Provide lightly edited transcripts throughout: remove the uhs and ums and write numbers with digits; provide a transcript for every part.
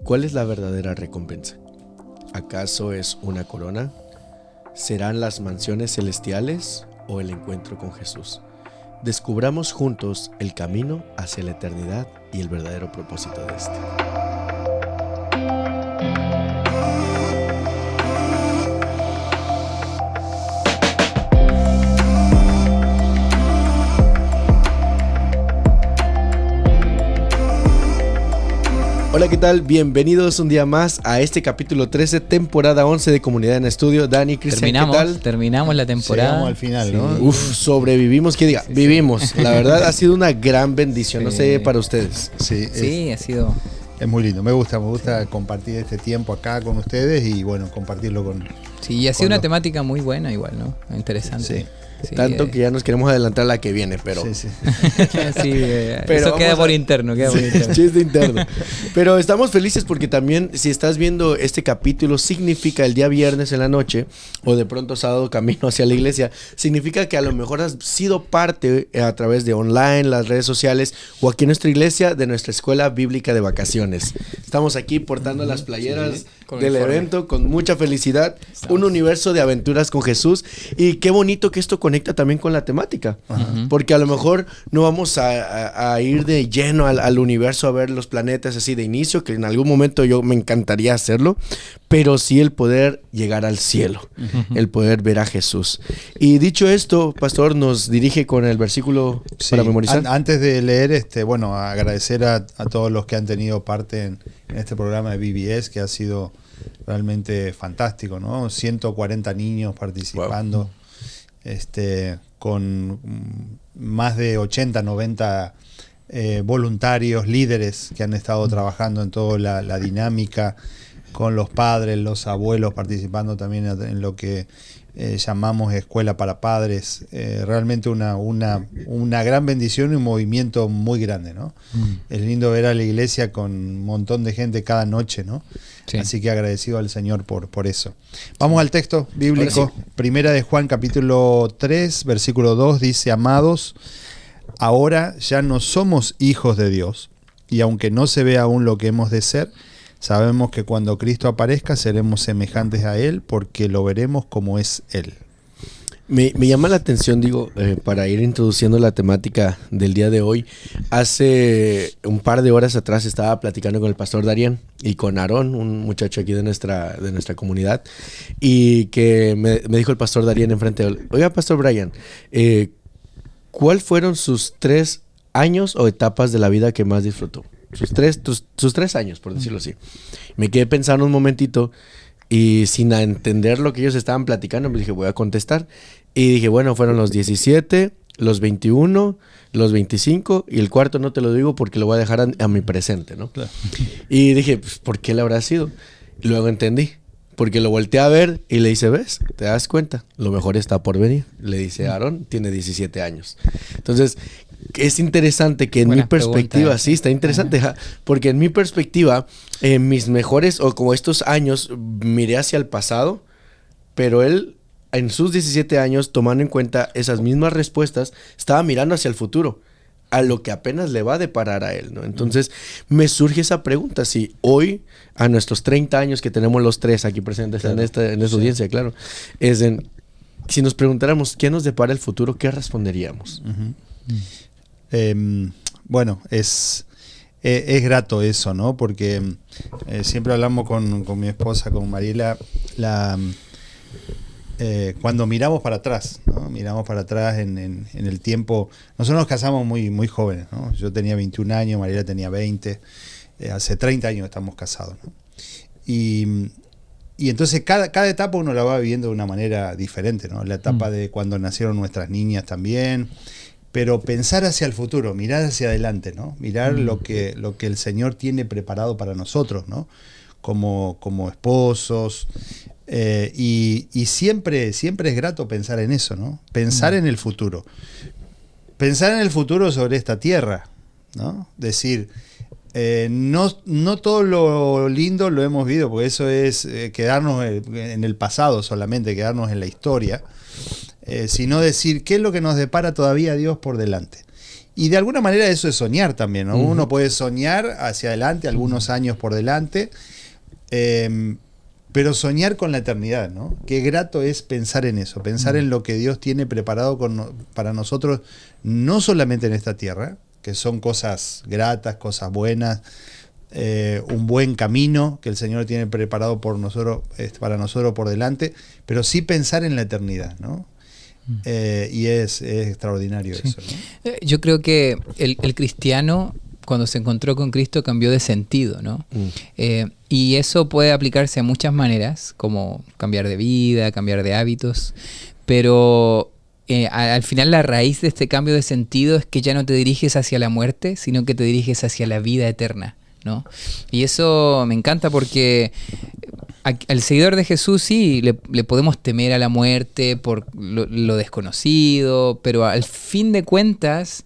¿Cuál es la verdadera recompensa? ¿Acaso es una corona? ¿Serán las mansiones celestiales o el encuentro con Jesús? Descubramos juntos el camino hacia la eternidad y el verdadero propósito de este. Hola, ¿qué tal? Bienvenidos un día más a este capítulo 13, temporada 11 de Comunidad en Estudio. Dani, Cristian, ¿qué tal? Terminamos la temporada. Llegamos al final, ¿no? Uf, sobrevivimos, ¿qué diga? Vivimos. La verdad ha sido una gran bendición, no sé, para ustedes. Sí, ha sido... Es muy lindo, me gusta compartir este tiempo acá con ustedes y bueno, compartirlo con... Sí, y ha sido una temática muy buena igual, ¿no? Interesante. Sí, tanto que ya nos queremos adelantar a la que viene, pero... Sí, pero eso queda por interno, Chiste interno. Pero estamos felices porque también, si estás viendo este capítulo, significa el día viernes en la noche, o de pronto sábado camino hacia la iglesia, significa que a lo mejor has sido parte a través de online, las redes sociales, o aquí en nuestra iglesia, de nuestra escuela bíblica de vacaciones. Estamos aquí portando las playeras del evento con mucha felicidad, un universo de aventuras con Jesús, y qué bonito que esto conecta también con la temática, porque a lo mejor no vamos a ir de lleno al universo a ver los planetas así de inicio, que en algún momento yo me encantaría hacerlo, pero sí el poder llegar al cielo, el poder ver a Jesús. Y dicho esto, Pastor nos dirige con el versículo para memorizar. Antes de leer, bueno, agradecer a todos los que han tenido parte en este programa de BBS, que ha sido realmente fantástico, ¿no? 140 niños participando. Wow. Con más de 80, 90 voluntarios, líderes que han estado trabajando en toda la dinámica, con los padres, los abuelos participando también en lo que llamamos Escuela para Padres. Realmente una gran bendición y un movimiento muy grande, ¿no? Es lindo ver a la iglesia con un montón de gente cada noche, ¿no? Sí. Así que agradecido al Señor por eso. Vamos al texto bíblico. Primera de Juan, capítulo 3, versículo 2, dice: Amados, ahora ya no somos hijos de Dios, y aunque no se ve aún lo que hemos de ser, sabemos que cuando Cristo aparezca seremos semejantes a Él, porque lo veremos como es Él. Me llama la atención, para ir introduciendo la temática del día de hoy. Hace un par de horas atrás estaba platicando con el pastor Darian y con Aarón, un muchacho aquí de nuestra comunidad, y que me dijo el pastor Darian enfrente de él: oiga, pastor Brian, ¿cuál fueron sus 3 años o etapas de la vida que más disfrutó? Sus 3 años, por decirlo así. Me quedé pensando un momentito y sin entender lo que ellos estaban platicando, me dije, voy a contestar. Y dije, bueno, fueron los 17, los 21, los 25 y el cuarto no te lo digo porque lo voy a dejar a mi presente, ¿no? Claro. Y dije, pues, ¿por qué le habrá sido? Y luego entendí, porque lo volteé a ver y le dice, ¿ves? ¿Te das cuenta? Lo mejor está por venir. Le dice Aarón, tiene 17 años. Entonces, es interesante que en mi perspectiva, sí, está interesante, porque en mi perspectiva, mis mejores, o como estos años, miré hacia el pasado, pero él, en sus 17 años, tomando en cuenta esas mismas respuestas, estaba mirando hacia el futuro, a lo que apenas le va a deparar a él, ¿no? Entonces, me surge esa pregunta: si hoy, a nuestros 30 años que tenemos los 3 aquí presentes, claro, en esta audiencia, claro, si nos preguntáramos qué nos depara el futuro, ¿qué responderíamos? Bueno, es grato eso, ¿no? Porque siempre hablamos con mi esposa, con Mariela, cuando miramos para atrás, ¿no? Miramos para atrás en el tiempo. Nosotros nos casamos muy, muy jóvenes, ¿no? Yo tenía 21 años, Mariela tenía 20, hace 30 años estamos casados, ¿no? Y entonces cada etapa uno la va viviendo de una manera diferente, ¿no? La etapa de cuando nacieron nuestras niñas también. Pero pensar hacia el futuro, mirar hacia adelante, ¿no? Mirar lo que el Señor tiene preparado para nosotros, ¿no? Como esposos. Y siempre es grato pensar en eso, ¿no? Pensar en el futuro. Pensar en el futuro sobre esta tierra, ¿no? Decir, no todo lo lindo lo hemos vivido, porque eso es quedarnos en el pasado solamente, quedarnos en la historia. Sino decir qué es lo que nos depara todavía Dios por delante. Y de alguna manera eso es soñar también, ¿no? Uno puede soñar hacia adelante, algunos años por delante, pero soñar con la eternidad, ¿no? Qué grato es pensar en eso, pensar en lo que Dios tiene preparado para nosotros, no solamente en esta tierra, que son cosas gratas, cosas buenas, un buen camino que el Señor tiene preparado para nosotros por delante, pero sí pensar en la eternidad, ¿no? Y es extraordinario eso, ¿no? Yo creo que el cristiano, cuando se encontró con Cristo, cambió de sentido, ¿no? Y eso puede aplicarse a muchas maneras, como cambiar de vida, cambiar de hábitos, pero al final la raíz de este cambio de sentido es que ya no te diriges hacia la muerte, sino que te diriges hacia la vida eterna, ¿no? Y eso me encanta porque al seguidor de Jesús sí le podemos temer a la muerte por lo desconocido, pero al fin de cuentas,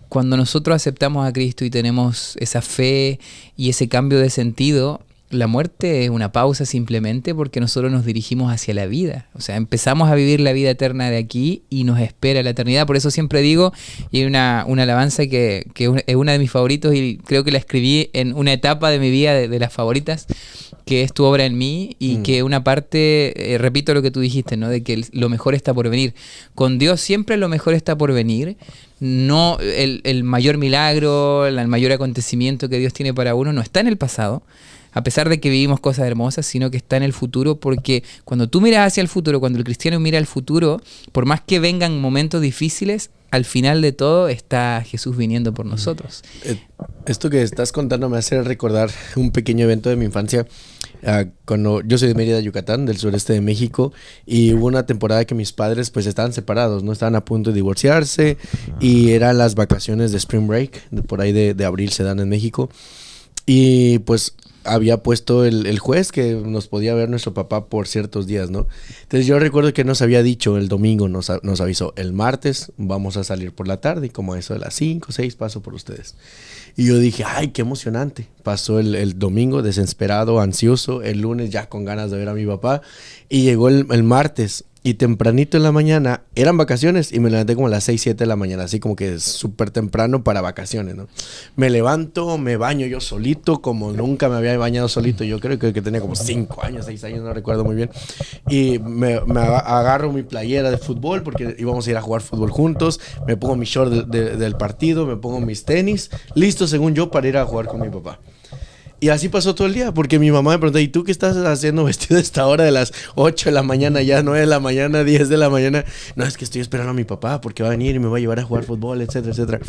cuando nosotros aceptamos a Cristo y tenemos esa fe y ese cambio de sentido, la muerte es una pausa simplemente porque nosotros nos dirigimos hacia la vida. O sea, empezamos a vivir la vida eterna de aquí y nos espera la eternidad. Por eso siempre digo, y hay una alabanza que es una de mis favoritos y creo que la escribí en una etapa de mi vida de las favoritas, que es Tu obra en mí, y que una parte, repito lo que tú dijiste, ¿no? De que lo mejor está por venir. Con Dios siempre lo mejor está por venir. No, el mayor milagro, el mayor acontecimiento que Dios tiene para uno no está en el pasado, a pesar de que vivimos cosas hermosas, sino que está en el futuro, porque cuando tú miras hacia el futuro, cuando el cristiano mira al futuro, por más que vengan momentos difíciles, al final de todo está Jesús viniendo por nosotros. Esto que estás contando me hace recordar un pequeño evento de mi infancia. Cuando yo soy de Mérida, Yucatán, del sureste de México, y hubo una temporada que mis padres pues estaban separados, no estaban a punto de divorciarse, y eran las vacaciones de Spring Break, por ahí de abril se dan en México, y pues había puesto el juez que nos podía ver nuestro papá por ciertos días, ¿no? Entonces yo recuerdo que nos había dicho el domingo, nos avisó, el martes vamos a salir por la tarde, y como eso de las 5 o 6 paso por ustedes. Y yo dije, ay, qué emocionante. Pasó el domingo desesperado, ansioso, el lunes ya con ganas de ver a mi papá, y llegó el martes. Y tempranito en la mañana, eran vacaciones, y me levanté como a las 6, 7 de la mañana, así como que súper temprano para vacaciones, ¿no? Me levanto, me baño yo solito, como nunca me había bañado solito. Yo creo que tenía como 5 años, 6 años, no recuerdo muy bien. Y me agarro mi playera de fútbol, porque íbamos a ir a jugar fútbol juntos. Me pongo mi short del partido, me pongo mis tenis, listo según yo para ir a jugar con mi papá. Y así pasó todo el día, porque mi mamá me preguntó, ¿y tú qué estás haciendo vestido a esta hora de las 8 de la mañana, ya 9 de la mañana, 10 de la mañana? No, es que estoy esperando a mi papá porque va a venir y me va a llevar a jugar fútbol, etcétera, etcétera.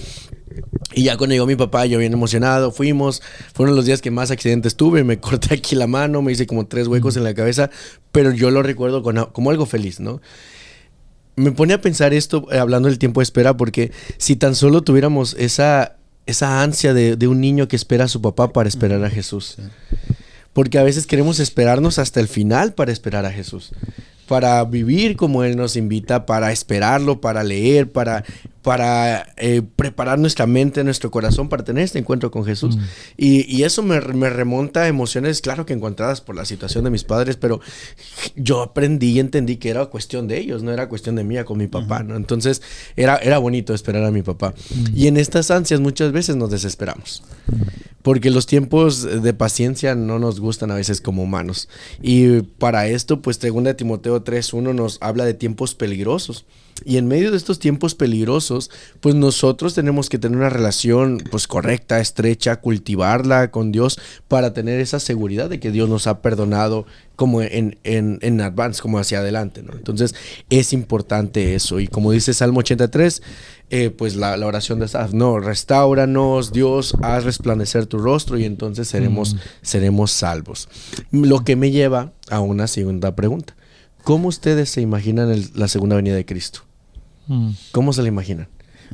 Y ya cuando llegó mi papá, yo bien emocionado, fueron los días que más accidentes tuve, me corté aquí la mano, me hice como 3 huecos en la cabeza, pero yo lo recuerdo como algo feliz, ¿no? Me pone a pensar esto, hablando del tiempo de espera, porque si tan solo tuviéramos esa ansia de un niño que espera a su papá para esperar a Jesús. Sí. Porque a veces queremos esperarnos hasta el final para esperar a Jesús. Para vivir como Él nos invita, para esperarlo, para leer, para preparar nuestra mente, nuestro corazón para tener este encuentro con Jesús. Y eso me remonta a emociones, claro que encontradas por la situación de mis padres, pero yo aprendí y entendí que era cuestión de ellos, no era cuestión de mía con mi papá, ¿no? Entonces era bonito esperar a mi papá. Y en estas ansias muchas veces nos desesperamos. Porque los tiempos de paciencia no nos gustan a veces como humanos. Y para esto, pues 2 Timoteo 3:1 nos habla de tiempos peligrosos. Y en medio de estos tiempos peligrosos, pues nosotros tenemos que tener una relación pues correcta, estrecha, cultivarla con Dios para tener esa seguridad de que Dios nos ha perdonado como en advance, como hacia adelante, ¿no? Entonces es importante eso. Y como dice Salmo 83, pues la oración de Asaf, no, restáuranos, Dios, haz resplandecer tu rostro, y entonces seremos salvos. Lo que me lleva a una segunda pregunta. ¿Cómo ustedes se imaginan la segunda venida de Cristo? ¿Cómo se la imaginan?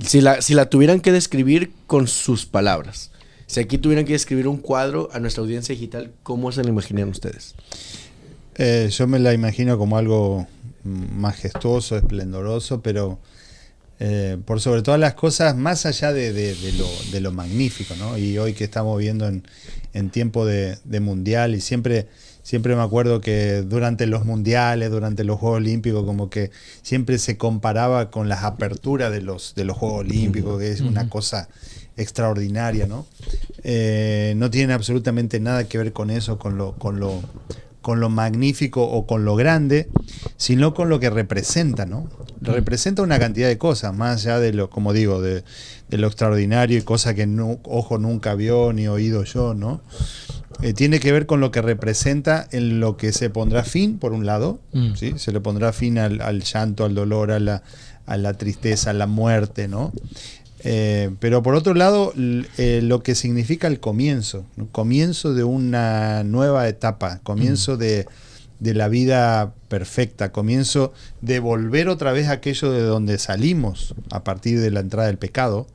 Si la tuvieran que describir con sus palabras, si aquí tuvieran que describir un cuadro a nuestra audiencia digital, ¿cómo se la imaginan ustedes? Yo me la imagino como algo majestuoso, esplendoroso, pero por sobre todas las cosas, más allá de lo magnífico, ¿no? Y hoy que estamos viendo en tiempo de mundial, y siempre me acuerdo que durante los mundiales, durante los Juegos Olímpicos, como que siempre se comparaba con las aperturas de los Juegos Olímpicos, que es una cosa extraordinaria, ¿no? No tiene absolutamente nada que ver con eso, con lo magnífico o con lo grande, sino con lo que representa, ¿no? Representa una cantidad de cosas, más allá de lo, como digo, de lo extraordinario y cosas que ojo nunca vio ni oído yo, ¿no? Tiene que ver con lo que representa, en lo que se pondrá fin, por un lado, ¿sí? Se le pondrá fin al llanto, al dolor, a la tristeza, a la muerte, ¿no? Pero por otro lado, lo que significa el comienzo, ¿no? Comienzo de una nueva etapa, comienzo de la vida perfecta, comienzo de volver otra vez a aquello de donde salimos a partir de la entrada del pecado.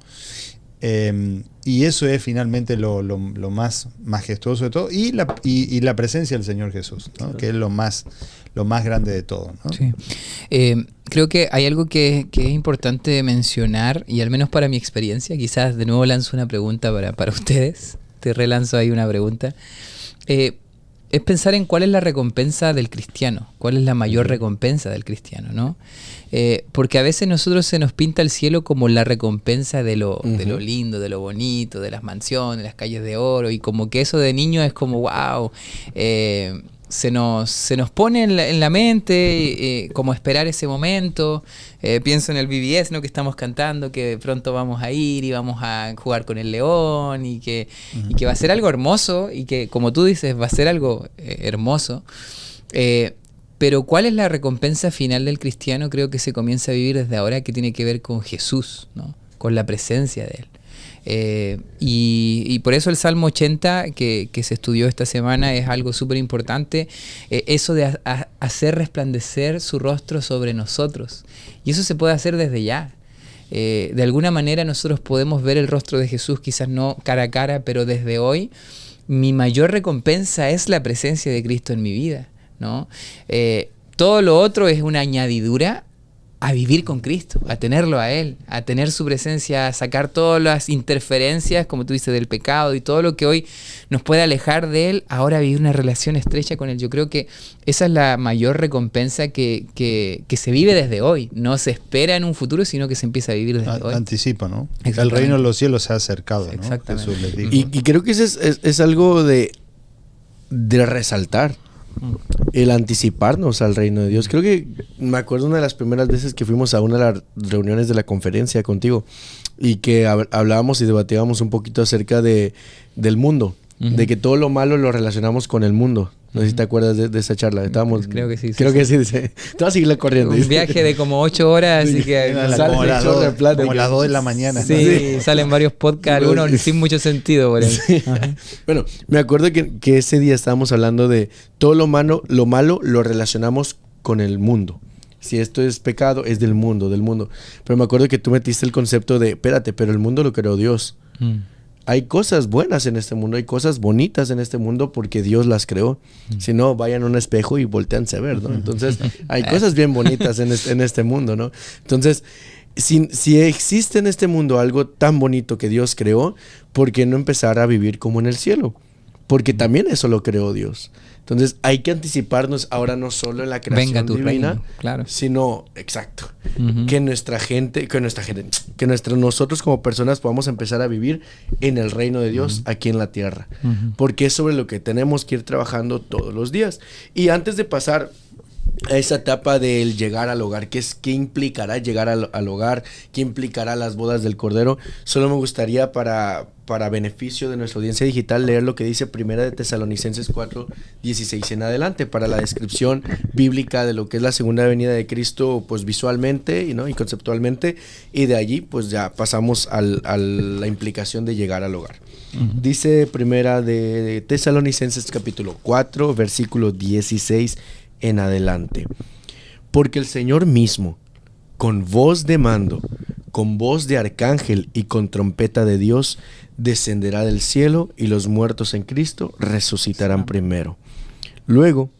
Y eso es finalmente lo más majestuoso de todo, y la presencia del Señor Jesús, ¿no? Que es lo más grande de todo, ¿no? Sí. Creo que hay algo que es importante mencionar, y al menos para mi experiencia, quizás de nuevo lanzo una pregunta para ustedes, te relanzo ahí una pregunta, es pensar en cuál es la recompensa del cristiano, cuál es la mayor recompensa del cristiano, ¿no? Porque a veces nosotros se nos pinta el cielo como la recompensa de lo lindo, de lo bonito, de las mansiones, las calles de oro, y como que eso de niño es como wow, se nos pone en la mente como esperar ese momento. Pienso en el BBS, ¿no? Que estamos cantando, que pronto vamos a ir y vamos a jugar con el león, y que va a ser algo hermoso, y que, como tú dices, va a ser algo hermoso. Pero ¿cuál es la recompensa final del cristiano? Creo que se comienza a vivir desde ahora, que tiene que ver con Jesús, ¿no? Con la presencia de Él. Y por eso el Salmo 80 que se estudió esta semana es algo súper importante, eso de hacer resplandecer su rostro sobre nosotros, y eso se puede hacer desde ya. De alguna manera nosotros podemos ver el rostro de Jesús, quizás no cara a cara, pero desde hoy mi mayor recompensa es la presencia de Cristo en mi vida, ¿no? Todo lo otro es una añadidura a vivir con Cristo, a tenerlo a Él, a tener su presencia, a sacar todas las interferencias, como tú dices, del pecado y todo lo que hoy nos puede alejar de Él, ahora vivir una relación estrecha con Él. Yo creo que esa es la mayor recompensa que se vive desde hoy. No se espera en un futuro, sino que se empieza a vivir desde hoy. Anticipa, ¿no? El reino de los cielos se ha acercado, ¿no? Exactamente. Jesús les dijo. Y creo que es algo de resaltar. El anticiparnos al reino de Dios. Creo que me acuerdo una de las primeras veces que fuimos a una de las reuniones de la conferencia contigo, y que hablábamos y debatíamos un poquito acerca del mundo, de que todo lo malo lo relacionamos con el mundo. No sé si te acuerdas de esa charla. Estábamos, creo que sí. Creo que sí. Te vas a seguirla corriendo. Un viaje de como 8 horas, así que como las 2 de la mañana. Sí, salen varios podcasts, algunos sin mucho sentido por ahí. Sí. Bueno, me acuerdo que ese día estábamos hablando de todo lo malo lo relacionamos con el mundo. Si esto es pecado, es del mundo. Pero me acuerdo que tú metiste el concepto de, espérate, pero el mundo lo creó Dios. Hay cosas buenas en este mundo, hay cosas bonitas en este mundo porque Dios las creó. Si no, vayan a un espejo y voltéanse a ver, ¿no? Entonces, hay cosas bien bonitas en este mundo, ¿no? Entonces, si existe en este mundo algo tan bonito que Dios creó, ¿por qué no empezar a vivir como en el cielo? Porque también eso lo creó Dios. Entonces hay que anticiparnos ahora no solo en la creación divina, reino, claro, sino, exacto, que nosotros como personas podamos empezar a vivir en el reino de Dios aquí en la tierra. Porque es sobre lo que tenemos que ir trabajando todos los días. Y antes de pasar a esa etapa del llegar al hogar, ¿qué implicará llegar al hogar? ¿Qué implicará las bodas del Cordero? Solo me gustaría para beneficio de nuestra audiencia digital leer lo que dice Primera de Tesalonicenses 4:16 en adelante, para la descripción bíblica de lo que es la segunda venida de Cristo, pues visualmente y conceptualmente, y de allí pues ya pasamos a la implicación de llegar al hogar. Dice Primera de Tesalonicenses capítulo 4 versículo 16 en adelante: porque el Señor mismo, con voz de mando, con voz de arcángel y con trompeta de Dios, descenderá del cielo, y los muertos en Cristo resucitarán primero. Luego,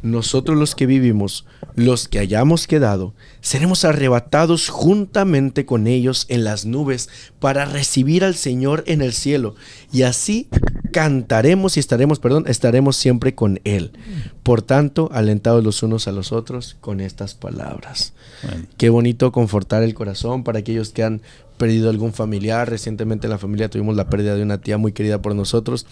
nosotros los que vivimos, los que hayamos quedado, seremos arrebatados juntamente con ellos en las nubes para recibir al Señor en el cielo. Y así cantaremos y estaremos siempre con Él. Por tanto, alentados los unos a los otros con estas palabras. Bueno. Qué bonito confortar el corazón para aquellos que han perdido algún familiar. Recientemente en la familia tuvimos la pérdida de una tía muy querida por nosotros,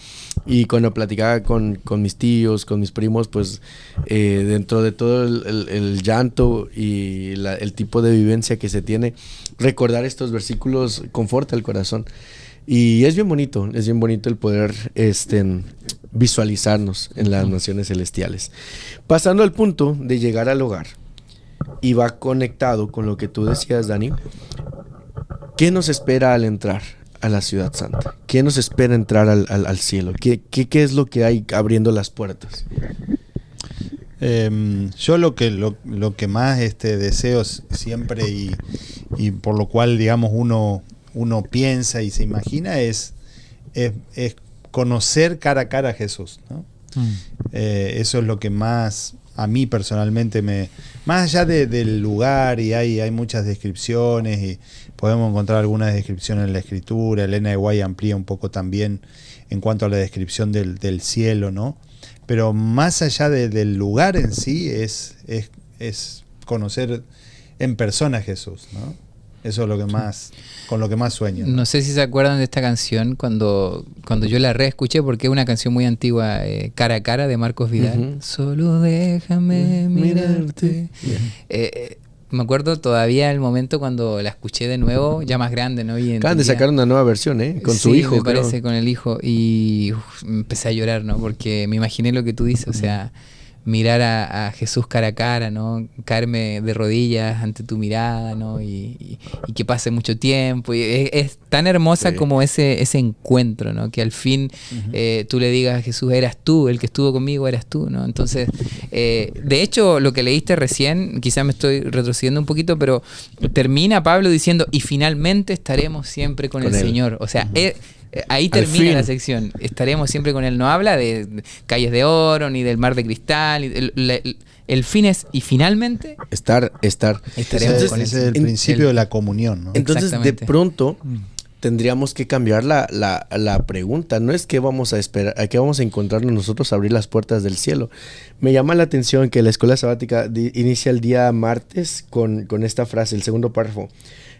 y cuando platicaba con mis tíos, con mis primos, pues dentro de todo el llanto y el tipo de vivencia que se tiene, recordar estos versículos conforta el corazón. Y es bien bonito el poder visualizarnos en las naciones celestiales. Pasando al punto de llegar al hogar, y va conectado con lo que tú decías, Dani. ¿Qué nos espera al entrar a la ciudad santa? ¿Qué nos espera entrar al cielo? ¿Qué es lo que hay abriendo las puertas? Yo lo que más deseo siempre y por lo cual, digamos, uno piensa y se imagina es conocer cara a cara a Jesús, ¿no? Eso es lo que más a mí personalmente más allá del lugar, y hay muchas descripciones y podemos encontrar algunas descripciones en la Escritura. Elena de White amplía un poco también en cuanto a la descripción del cielo, ¿no? Pero más allá del lugar en sí es conocer en persona a Jesús, ¿no? Eso es lo que más, con lo que más sueño, ¿no? No sé si se acuerdan de esta canción cuando yo la reescuché, porque es una canción muy antigua, Cara a Cara, de Marcos Vidal. Solo déjame mirarte. Me acuerdo todavía el momento cuando la escuché de nuevo, ya más grande, ¿no? Y acaban de sacar una nueva versión, con su hijo. Me parece, con el hijo. Y empecé a llorar, ¿no? Porque me imaginé lo que tú dices, o sea, mirar a Jesús cara a cara, ¿no? Caerme de rodillas ante tu mirada, ¿no? Y que pase mucho tiempo. Y es tan hermosa como ese encuentro, ¿no? Que al fin tú le digas a Jesús, eras tú, el que estuvo conmigo eras tú, ¿no? Entonces, de hecho, lo que leíste recién, quizás me estoy retrocediendo un poquito, pero termina Pablo diciendo, y finalmente estaremos siempre con el Señor. O sea, ahí termina la sección. Estaremos siempre con Él. No habla de calles de oro ni del mar de cristal. El fin es, y finalmente estaremos con Él. Ese es el principio de la comunión, ¿no? Entonces, de pronto tendríamos que cambiar la pregunta. No es que vamos a esperar, a qué vamos a encontrarnos nosotros a abrir las puertas del cielo. Me llama la atención que la escuela sabática inicia el día martes con esta frase, el segundo párrafo.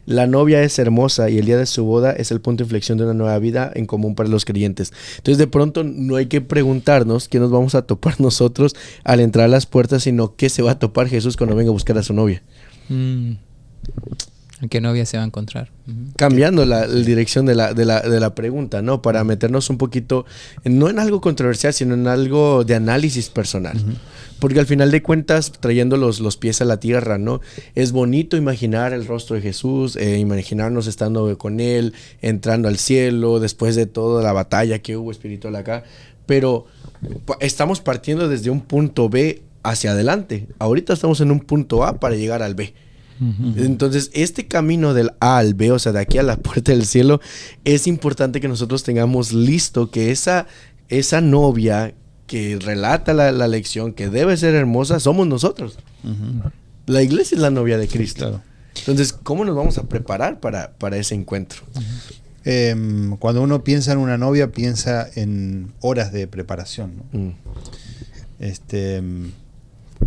La novia es hermosa y el día de su boda es el punto de inflexión de una nueva vida en común para los creyentes. Entonces, de pronto no hay que preguntarnos qué nos vamos a topar nosotros al entrar a las puertas, sino qué se va a topar Jesús cuando venga a buscar a su novia. ¿Qué novia se va a encontrar? Cambiando la dirección de la pregunta, ¿no? Para meternos un poquito, no en algo controversial, sino en algo de análisis personal. Porque al final de cuentas, trayendo los pies a la tierra, ¿no? Es bonito imaginar el rostro de Jesús, imaginarnos estando con Él, entrando al cielo, después de toda la batalla que hubo espiritual acá. Pero estamos partiendo desde un punto B hacia adelante. Ahorita estamos en un punto A para llegar al B. Entonces, este camino del A al B, o sea, de aquí a la puerta del cielo, es importante que nosotros tengamos listo que esa novia que relata la lección, que debe ser hermosa, somos nosotros. La iglesia es la novia de Cristo. Claro. Entonces, ¿cómo nos vamos a preparar para ese encuentro? Cuando uno piensa en una novia, piensa en horas de preparación, ¿no?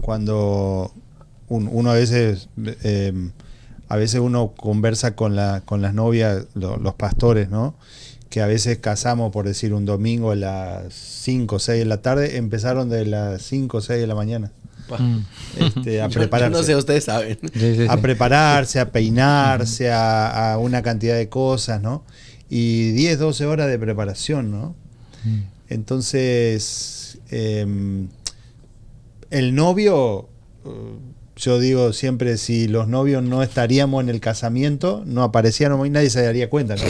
Cuando uno a veces uno conversa con las novias, los pastores, ¿no? Que a veces casamos, por decir, un domingo a las 5 o 6 de la tarde, empezaron de las 5 o 6 de la mañana. A prepararse. Yo no sé, ustedes saben. A prepararse, a peinarse, a una cantidad de cosas, ¿no? Y 10, 12 horas de preparación, ¿no? Entonces, el novio... Yo digo siempre, si los novios no estaríamos en el casamiento, no aparecíamos y nadie se daría cuenta, ¿no?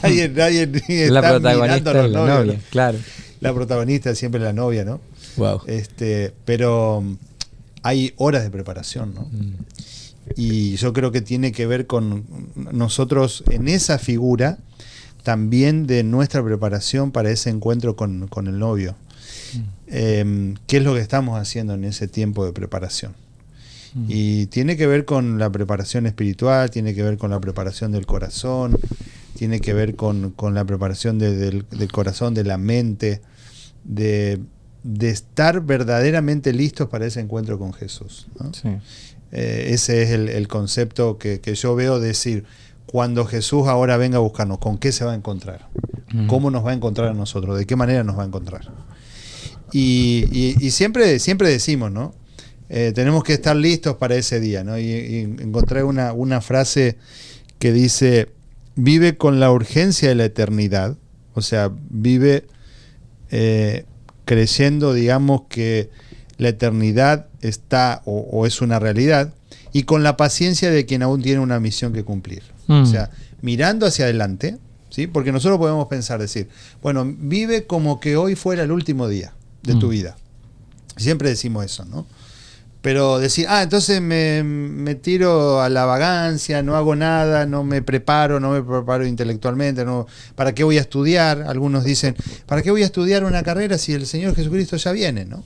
nadie está la protagonista mirando a los es la novios, novia, ¿no? claro. La protagonista es siempre la novia, ¿no? Wow. Pero hay horas de preparación, ¿no? Y yo creo que tiene que ver con nosotros en esa figura también de nuestra preparación para ese encuentro con el novio. ¿Qué es lo que estamos haciendo en ese tiempo de preparación? Y tiene que ver con la preparación espiritual, tiene que ver con la preparación del corazón, tiene que ver con la preparación del corazón, de la mente, de estar verdaderamente listos para ese encuentro con Jesús, ¿no? Sí. Ese es el concepto que yo veo, decir, cuando Jesús ahora venga a buscarnos, ¿con qué se va a encontrar? ¿Cómo nos va a encontrar a nosotros? ¿De qué manera nos va a encontrar? Y siempre decimos, ¿no? Tenemos que estar listos para ese día, ¿no? Y encontré una frase que dice: vive con la urgencia de la eternidad, o sea, vive creyendo, digamos, que la eternidad está o es una realidad, y con la paciencia de quien aún tiene una misión que cumplir. O sea, mirando hacia adelante, ¿sí? Porque nosotros podemos pensar, decir, bueno, vive como que hoy fuera el último día de tu vida. Siempre decimos eso, ¿no? Pero decir, entonces me tiro a la vagancia, no hago nada, no me preparo intelectualmente, no, ¿para qué voy a estudiar? Algunos dicen, ¿para qué voy a estudiar una carrera si el Señor Jesucristo ya viene, ¿no?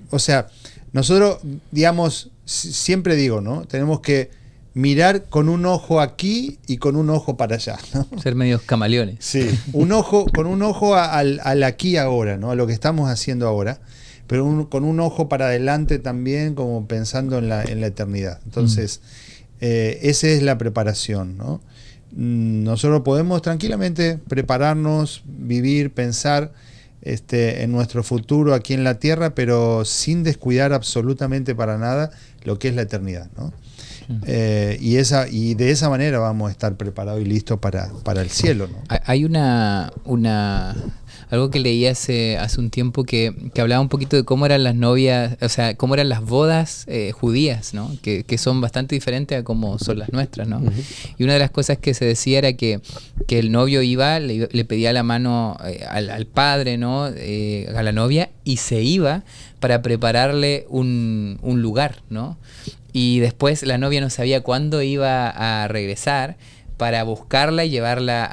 O sea, nosotros, digamos, siempre digo, ¿no? Tenemos que mirar con un ojo aquí y con un ojo para allá, ¿no? Ser medios camaleones. Sí, con un ojo al aquí y ahora, ¿no? A lo que estamos haciendo ahora, pero con un ojo para adelante también, como pensando en la eternidad. Entonces, esa es la preparación, ¿no? Nosotros podemos tranquilamente prepararnos, vivir, pensar en nuestro futuro aquí en la tierra, pero sin descuidar absolutamente para nada lo que es la eternidad, ¿no? Y de esa manera vamos a estar preparados y listos para el cielo, ¿no? Hay algo que leí hace un tiempo que hablaba un poquito de cómo eran las novias, o sea, cómo eran las bodas judías, ¿no? Que son bastante diferentes a cómo son las nuestras, ¿no? Y una de las cosas que se decía era que el novio iba, le pedía la mano al padre, ¿no? A la novia, y se iba para prepararle un lugar, ¿no? Y después la novia no sabía cuándo iba a regresar para buscarla y llevarla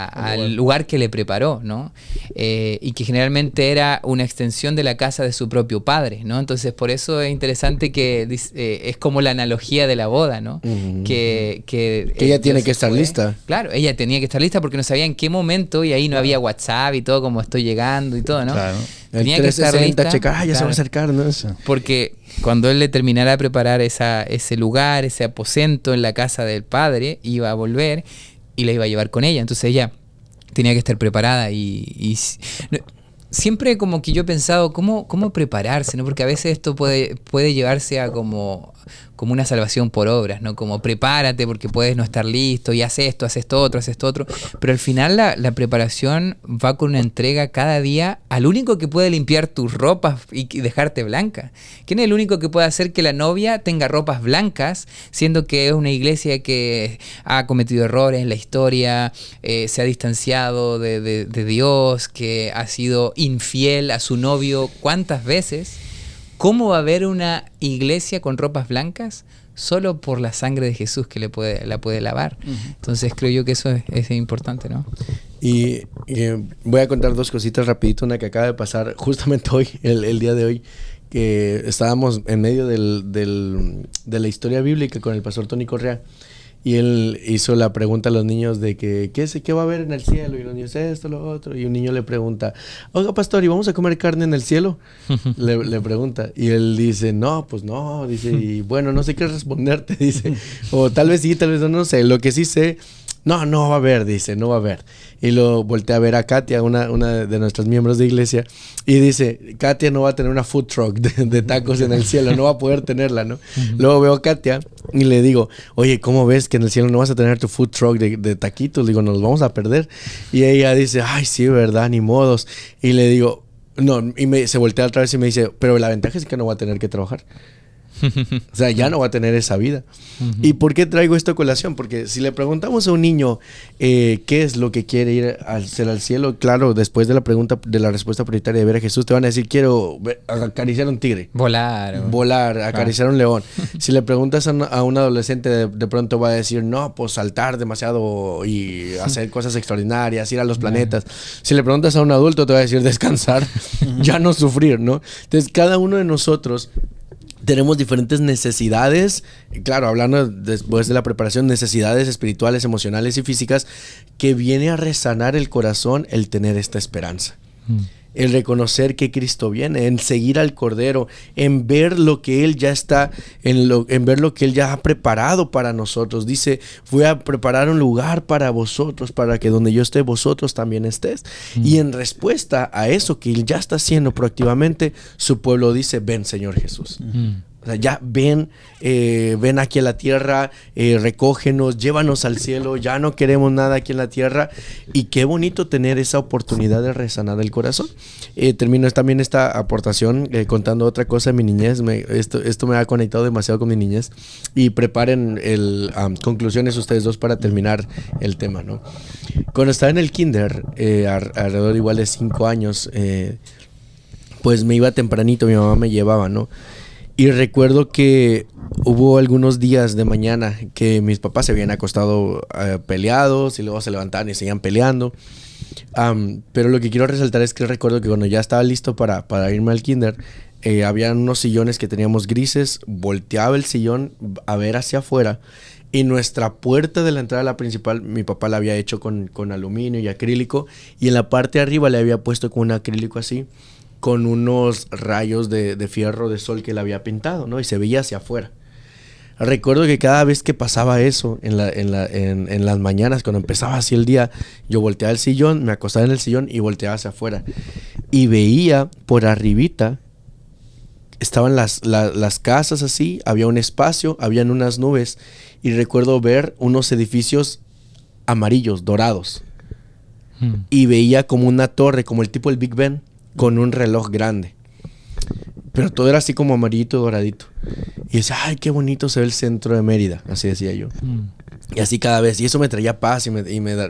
al lugar que le preparó, ¿no? Y que generalmente era una extensión de la casa de su propio padre, ¿no? Entonces, por eso es interesante que es como la analogía de la boda, ¿no? Que ella tiene que estar lista. Claro, ella tenía que estar lista porque no sabía en qué momento, y ahí no había WhatsApp y todo, como estoy llegando y todo, ¿no? Claro. Tenía que estar lista. Checar, ya se va a acercar, ¿no? Porque cuando él le terminara de preparar ese lugar, ese aposento en la casa del padre, iba a volver y la iba a llevar con ella. Entonces ella tenía que estar preparada y siempre como que yo he pensado cómo prepararse, ¿no? Porque a veces esto puede llevarse a como una salvación por obras, ¿no? Como prepárate porque puedes no estar listo y haz esto otro. Pero al final la preparación va con una entrega cada día al único que puede limpiar tus ropas y dejarte blanca. ¿Quién es el único que puede hacer que la novia tenga ropas blancas, siendo que es una iglesia que ha cometido errores en la historia, se ha distanciado de Dios, que ha sido infiel a su novio cuántas veces? ¿Cómo va a haber una iglesia con ropas blancas? Solo por la sangre de Jesús que la puede lavar. Entonces creo yo que eso es importante, ¿no? Y voy a contar dos cositas rapidito. Una que acaba de pasar justamente hoy, el día de hoy, que estábamos en medio de la historia bíblica con el pastor Tony Correa. Y él hizo la pregunta a los niños de que ¿qué va a haber en el cielo? Y los niños, esto, lo otro. Y un niño le pregunta, oiga, pastor, ¿y vamos a comer carne en el cielo? le pregunta. Y él dice, no, pues no. Dice, y bueno, no sé qué responderte, dice. O tal vez sí, tal vez no sé. Lo que sí sé, no va a haber, dice, no va a haber. Y lo volteé a ver a Katia, una de nuestros miembros de iglesia, y dice, Katia no va a tener una food truck de tacos en el cielo, no va a poder tenerla, ¿no? Luego veo a Katia y le digo, oye, ¿cómo ves que en el cielo no vas a tener tu food truck de taquitos? Digo, nos los vamos a perder. Y ella dice, ay, sí, verdad, ni modos. Y le digo, no, y se voltea otra vez y me dice, pero la ventaja es que no voy a tener que trabajar. O sea, ya no va a tener esa vida. ¿Y por qué traigo esto a colación? Porque si le preguntamos a un niño qué es lo que quiere ir al cielo, claro, después de la pregunta, de la respuesta prioritaria de ver a Jesús, te van a decir, quiero acariciar un tigre. Volar, acariciar un león. Si le preguntas a un adolescente, de pronto va a decir, no, pues saltar demasiado y hacer cosas extraordinarias, ir a los planetas. Si le preguntas a un adulto, te va a decir descansar, ya no sufrir, ¿no? Entonces, cada uno de nosotros tenemos diferentes necesidades, claro, hablando después de la preparación, necesidades espirituales, emocionales y físicas, que viene a resanar el corazón el tener esta esperanza. El reconocer que Cristo viene, en seguir al Cordero, en ver lo que Él ya está, en ver lo que Él ya ha preparado para nosotros. Dice, voy a preparar un lugar para vosotros, para que donde yo esté, vosotros también estés. Y en respuesta a eso que Él ya está haciendo proactivamente, su pueblo dice, ven Señor Jesús. O sea, ya ven aquí a la tierra, recógenos, llévanos al cielo, ya no queremos nada aquí en la tierra. Y qué bonito tener esa oportunidad de resanar el corazón. Termino también esta aportación contando otra cosa de mi niñez. Esto me ha conectado demasiado con mi niñez. Y preparen conclusiones ustedes dos para terminar el tema, ¿no? Cuando estaba en el kinder, alrededor igual de 5 años, pues me iba tempranito, mi mamá me llevaba, ¿no? Y recuerdo que hubo algunos días de mañana que mis papás se habían acostado peleados y luego se levantaban y seguían peleando. Pero lo que quiero resaltar es que recuerdo que cuando ya estaba listo para irme al kinder, había unos sillones que teníamos grises, volteaba el sillón a ver hacia afuera y nuestra puerta de la entrada a la principal, mi papá la había hecho con aluminio y acrílico y en la parte de arriba le había puesto con un acrílico así, con unos rayos de fierro de sol que él había pintado, ¿no? Y se veía hacia afuera. Recuerdo que cada vez que pasaba eso en las mañanas, cuando empezaba así el día, yo volteaba el sillón, me acostaba en el sillón y volteaba hacia afuera. Y veía por arribita, estaban las casas así, había un espacio, habían unas nubes, y recuerdo ver unos edificios amarillos, dorados. Y veía como una torre, como el tipo del Big Ben, con un reloj grande. Pero todo era así como amarillito, doradito. Y decía, ay, qué bonito se ve el centro de Mérida. Así decía yo. Y así cada vez. Y eso me traía paz y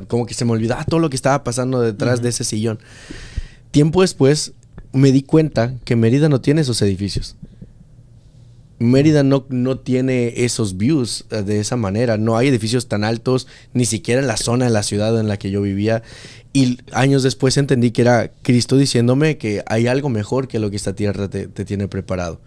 como que se me olvidaba todo lo que estaba pasando detrás de ese sillón. Tiempo después me di cuenta que Mérida no tiene esos edificios. Mérida no tiene esos views de esa manera. No hay edificios tan altos, ni siquiera en la zona de la ciudad en la que yo vivía. Y años después entendí que era Cristo diciéndome que hay algo mejor que lo que esta tierra te tiene preparado.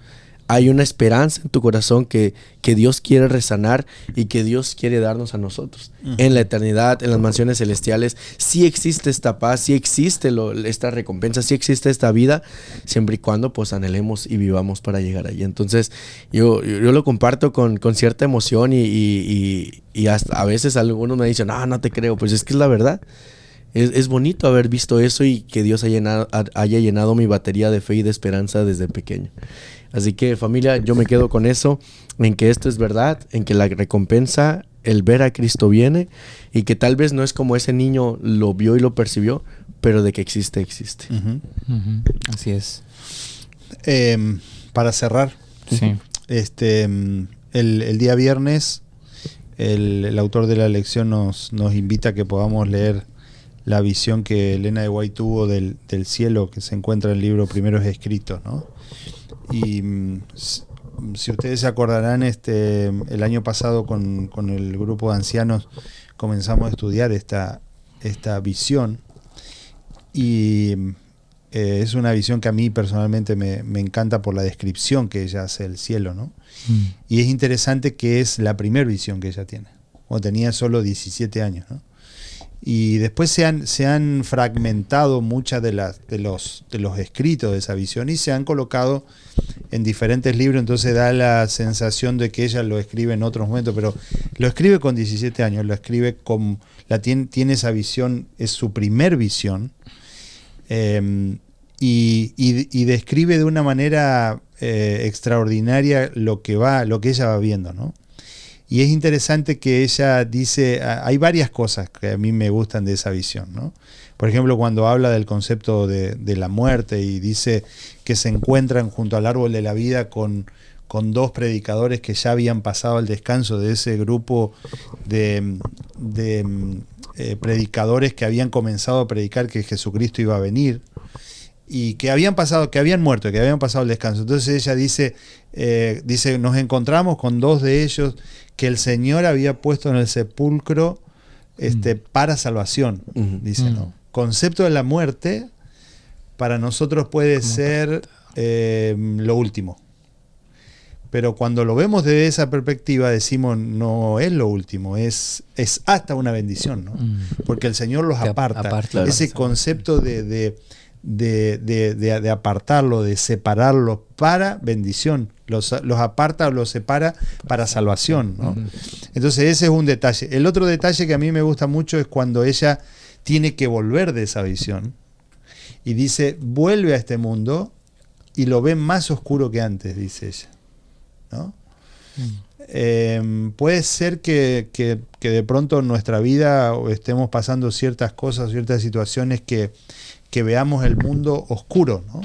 Hay una esperanza en tu corazón que Dios quiere resanar y que Dios quiere darnos a nosotros. En la eternidad, en las mansiones celestiales, sí existe esta paz, sí existe esta recompensa, sí existe esta vida, siempre y cuando pues anhelemos y vivamos para llegar allí. Entonces yo lo comparto con cierta emoción y hasta a veces algunos me dicen, no te creo, pues es que es la verdad. Es bonito haber visto eso y que Dios haya llenado mi batería de fe y de esperanza desde pequeño. Así que, familia, yo me quedo con eso, en que esto es verdad, en que la recompensa, el ver a Cristo viene, y que tal vez no es como ese niño lo vio y lo percibió, pero de que existe, existe. Así es. Para cerrar, sí. El día viernes, el autor de la lección nos invita a que podamos leer la visión que Elena de White tuvo del cielo, que se encuentra en el libro Primeros Escritos, ¿no? Y si ustedes se acordarán, el año pasado con el grupo de ancianos comenzamos a estudiar esta visión, y es una visión que a mí personalmente me encanta por la descripción que ella hace del cielo, ¿no? Y es interesante que es la primera visión que ella tiene, cuando tenía solo 17 años, ¿no? Y después se han fragmentado muchas de los escritos de esa visión y se han colocado en diferentes libros, entonces da la sensación de que ella lo escribe en otros momentos, pero lo escribe con 17 años, lo escribe tiene esa visión, es su primer visión, y describe de una manera extraordinaria lo que ella va viendo, ¿no? Y es interesante que ella dice, hay varias cosas que a mí me gustan de esa visión, ¿no? Por ejemplo, cuando habla del concepto de la muerte y dice que se encuentran junto al árbol de la vida con con 2 predicadores que ya habían pasado el descanso de ese grupo de predicadores que habían comenzado a predicar que Jesucristo iba a venir y que habían muerto, que habían pasado el descanso. Entonces ella dice, nos encontramos con 2 de ellos que el Señor había puesto en el sepulcro para salvación, dice, ¿no? Concepto de la muerte para nosotros puede ser lo último. Pero cuando lo vemos desde esa perspectiva decimos, no es lo último, es hasta una bendición, ¿no? Porque el Señor los aparta. Ese concepto de apartarlo, de separarlos para bendición. Los aparta o los separa para salvación, ¿no? Entonces ese es un detalle. El otro detalle que a mí me gusta mucho es cuando ella tiene que volver de esa visión y dice, vuelve a este mundo y lo ve más oscuro que antes, dice ella, ¿no? Puede ser que de pronto en nuestra vida estemos pasando ciertas cosas, ciertas situaciones que veamos el mundo oscuro, ¿no?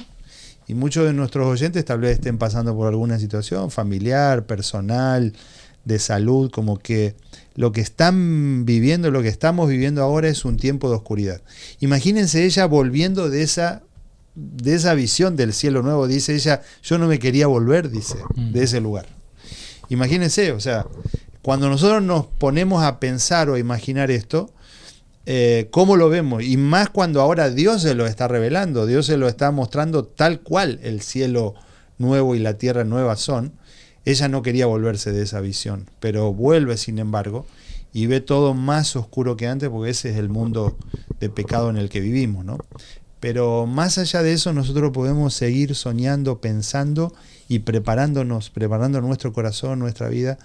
Y muchos de nuestros oyentes tal vez estén pasando por alguna situación familiar, personal, de salud, como que lo que están viviendo, lo que estamos viviendo ahora es un tiempo de oscuridad. Imagínense ella volviendo de esa visión del cielo nuevo, dice ella, yo no me quería volver, dice, de ese lugar. Imagínense, o sea, cuando nosotros nos ponemos a pensar o a imaginar esto, ¿cómo lo vemos? Y más cuando ahora Dios se lo está revelando, Dios se lo está mostrando tal cual el cielo nuevo y la tierra nueva son. Ella no quería volverse de esa visión, pero vuelve sin embargo y ve todo más oscuro que antes porque ese es el mundo de pecado en el que vivimos, ¿no? Pero más allá de eso nosotros podemos seguir soñando, pensando y preparando nuestro corazón, nuestra vida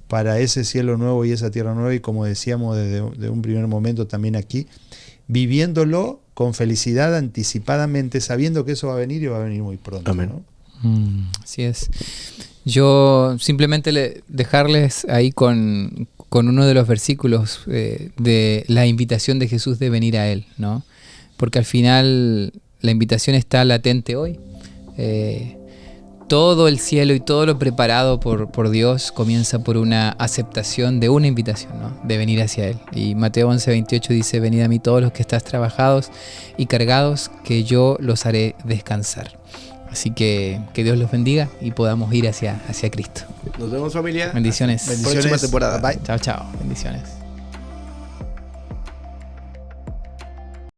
para ese cielo nuevo y esa tierra nueva y como decíamos desde un primer momento también aquí, viviéndolo con felicidad anticipadamente, sabiendo que eso va a venir y va a venir muy pronto. Amén. ¿No? Así es. Yo simplemente dejarles ahí con uno de los versículos de la invitación de Jesús de venir a Él, ¿no? Porque al final la invitación está latente hoy. Todo el cielo y todo lo preparado por Dios comienza por una aceptación de una invitación, ¿no? De venir hacia Él. Y Mateo 11:28 dice, venid a mí todos los que estáis trabajados y cargados, que yo los haré descansar. Así que Dios los bendiga y podamos ir hacia Cristo. Nos vemos, familia. Bendiciones. Próxima temporada. Bye. Chao, chao. Bendiciones.